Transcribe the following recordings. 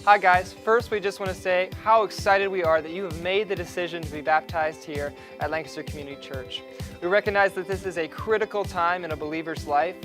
Hi guys, first we just want to say how excited we are that you have made the decision to be baptized here at Lancaster Community Church. We recognize that this is a critical time in a believer's life.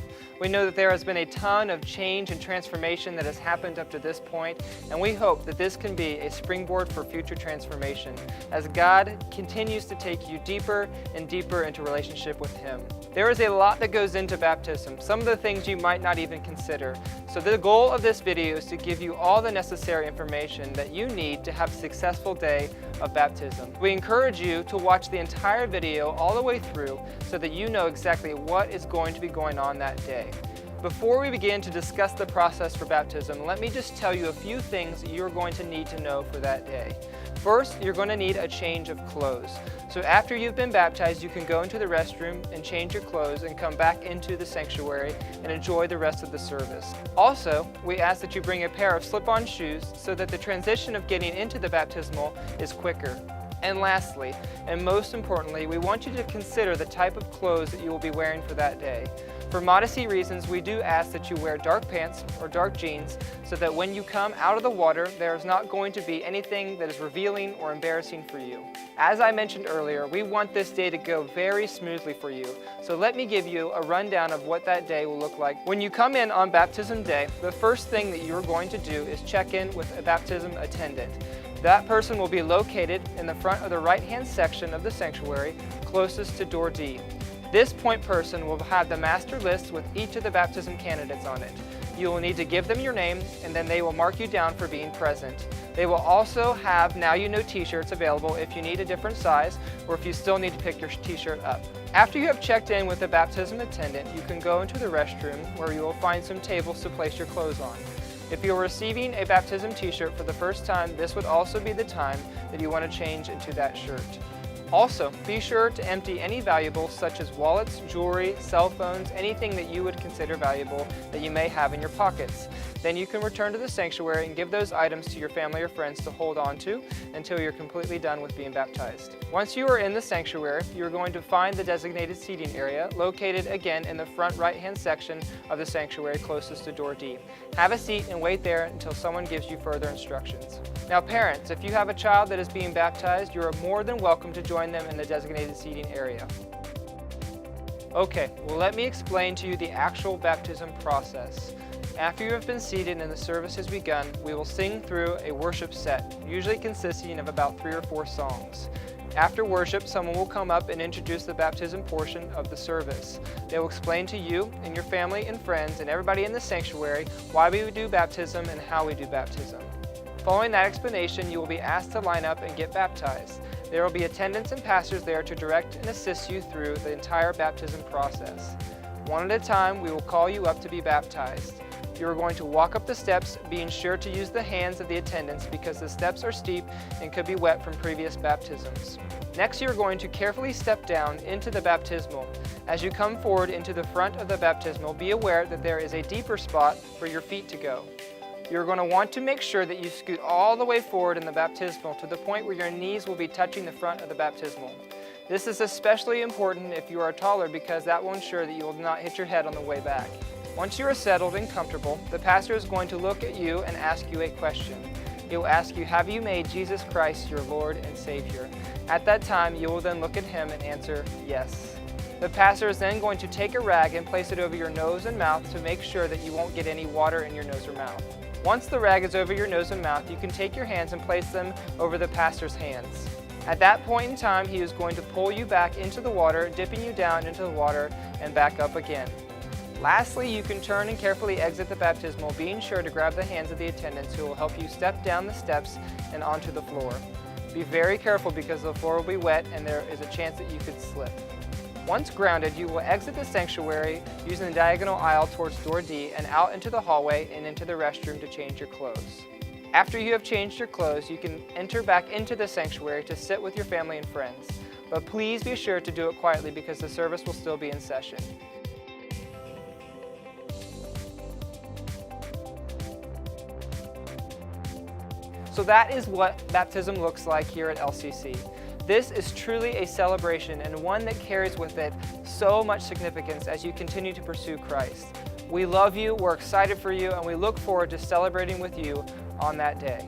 We know that there has been a ton of change and transformation that has happened up to this point, and we hope that this can be a springboard for future transformation as God continues to take you deeper and deeper into relationship with Him. There is a lot that goes into baptism, some of the things you might not even consider. So the goal of this video is to give you all the necessary information that you need to have a successful day of baptism. We encourage you to watch the entire video all the way through so that you know exactly what is going to be going on that day. Before we begin to discuss the process for baptism, let me just tell you a few things that you're going to need to know for that day. First, you're going to need a change of clothes. So after you've been baptized, you can go into the restroom and change your clothes and come back into the sanctuary and enjoy the rest of the service. Also, we ask that you bring a pair of slip-on shoes so that the transition of getting into the baptismal is quicker. And lastly, and most importantly, we want you to consider the type of clothes that you will be wearing for that day. For modesty reasons, we do ask that you wear dark pants or dark jeans so that when you come out of the water, there is not going to be anything that is revealing or embarrassing for you. As I mentioned earlier, we want this day to go very smoothly for you. So let me give you a rundown of what that day will look like. When you come in on baptism day, the first thing that you're going to do is check in with a baptism attendant. That person will be located in the front of the right-hand section of the sanctuary, closest to door D. This point person will have the master list with each of the baptism candidates on it. You will need to give them your name, and then they will mark you down for being present. They will also have Now You Know t-shirts available if you need a different size, or if you still need to pick your t-shirt up. After you have checked in with the baptism attendant, you can go into the restroom where you will find some tables to place your clothes on. If you're receiving a baptism t-shirt for the first time, this would also be the time that you want to change into that shirt. Also, be sure to empty any valuables such as wallets, jewelry, cell phones, anything that you would consider valuable that you may have in your pockets. Then you can return to the sanctuary and give those items to your family or friends to hold on to until you're completely done with being baptized. Once you are in the sanctuary, you're going to find the designated seating area located again in the front right-hand section of the sanctuary closest to door D. Have a seat and wait there until someone gives you further instructions. Now parents, if you have a child that is being baptized, you are more than welcome to join them in the designated seating area. Okay, well let me explain to you the actual baptism process. After you have been seated and the service has begun, we will sing through a worship set, usually consisting of about 3 or 4 songs. After worship, someone will come up and introduce the baptism portion of the service. They will explain to you and your family and friends and everybody in the sanctuary why we do baptism and how we do baptism. Following that explanation, you will be asked to line up and get baptized. There will be attendants and pastors there to direct and assist you through the entire baptism process. One at a time, we will call you up to be baptized. You are going to walk up the steps, being sure to use the hands of the attendants because the steps are steep and could be wet from previous baptisms. Next, you are going to carefully step down into the baptismal. As you come forward into the front of the baptismal, be aware that there is a deeper spot for your feet to go. You're going to want to make sure that you scoot all the way forward in the baptismal to the point where your knees will be touching the front of the baptismal. This is especially important if you are taller because that will ensure that you will not hit your head on the way back. Once you are settled and comfortable, the pastor is going to look at you and ask you a question. He will ask you, have you made Jesus Christ your Lord and Savior? At that time, you will then look at him and answer, yes. The pastor is then going to take a rag and place it over your nose and mouth to make sure that you won't get any water in your nose or mouth. Once the rag is over your nose and mouth, you can take your hands and place them over the pastor's hands. At that point in time, he is going to pull you back into the water, dipping you down into the water and back up again. Lastly, you can turn and carefully exit the baptismal, being sure to grab the hands of the attendants who will help you step down the steps and onto the floor. Be very careful because the floor will be wet and there is a chance that you could slip. Once grounded, you will exit the sanctuary using the diagonal aisle towards door D and out into the hallway and into the restroom to change your clothes. After you have changed your clothes, you can enter back into the sanctuary to sit with your family and friends. But please be sure to do it quietly because the service will still be in session. So that is what baptism looks like here at LCC. This is truly a celebration and one that carries with it so much significance as you continue to pursue Christ. We love you, we're excited for you, and we look forward to celebrating with you on that day.